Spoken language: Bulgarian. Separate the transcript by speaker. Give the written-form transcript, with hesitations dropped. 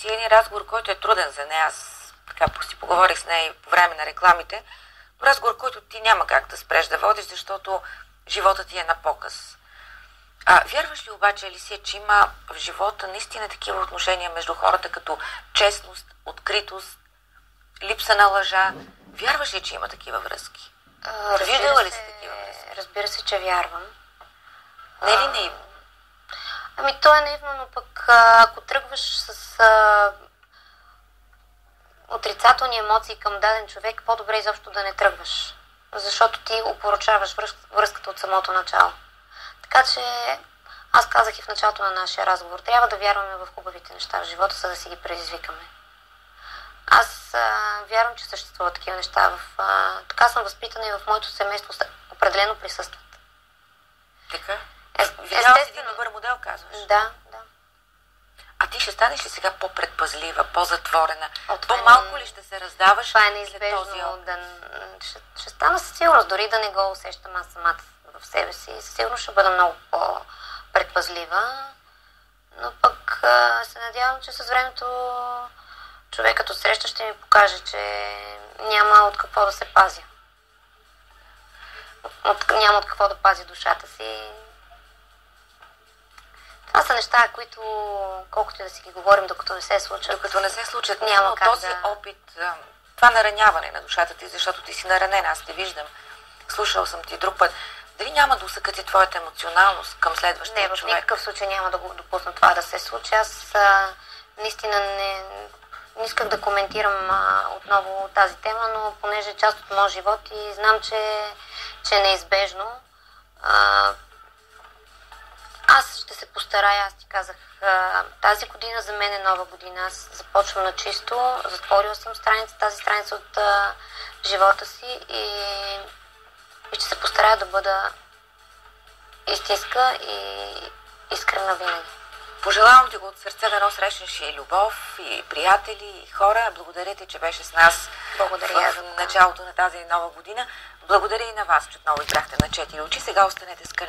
Speaker 1: си един разговор, който е труден за нея. Аз така си поговорих с нея по време на рекламите. Разговор, който ти няма как да спреш да водиш, защото живота ти е на показ. Вярваш ли обаче, Алисия, че има в живота наистина такива отношения между хората, като честност, откритост, липса на лъжа? Вярваш ли, че има такива връзки? Виждала ли си такива връзки?
Speaker 2: Разбира се, че вярвам.
Speaker 1: Не е ли наивно?
Speaker 2: Ами то е наивно, но пък ако тръгваш с отрицателни емоции към даден човек, по-добре изобщо да не тръгваш. Защото ти опоручаваш връзката от самото начало. Така че аз казах и в началото на нашия разговор, трябва да вярваме в хубавите неща в живота, за да си ги предизвикаме. Аз вярвам, че съществуват такива неща. Така съм възпитана и в моето семейство определено присъстват.
Speaker 1: Така? Видяла си един добър модел, казваш?
Speaker 2: Да.
Speaker 1: А ти ще станеш ли сега по-предпазлива, по-затворена? По-малко ли ще се раздаваш?
Speaker 2: Това е неизбежно. Ще стана със сигурност, дори да не го усещам аз самата в себе си. Със сигурност ще бъда много по-предпазлива. Но пък се надявам, че с времето човекът от среща ще ми покаже, че няма от какво да се пазя. Няма от какво да пази душата си. Това са неща, които колкото и да си ги говорим, докато не се случат.
Speaker 1: Докато не се случат,
Speaker 2: няма как
Speaker 1: този опит, това нараняване на душата ти, защото ти си наранена, аз те виждам. Слушал съм ти друг път. Дали няма да усъкати твоята емоционалност към следващия човек?
Speaker 2: Не, в никакъв случай няма да го допусна това да се случи. Аз наистина не исках да коментирам отново тази тема, но понеже е част от моят живот и знам, че е неизбежно. Аз ще се постарая, аз ти казах, тази година за мен е нова година. Аз започвам на чисто, затворила съм тази страница от живота си и ще се постарая да бъда истинска и искрена винаги.
Speaker 1: Пожелавам ти го от сърце, да срещнеш и любов, и приятели, и хора. Благодаря ти, че беше с нас в началото на тази нова година. Благодаря и на вас, че отново играхте на 4 очи. Сега останете с Кален.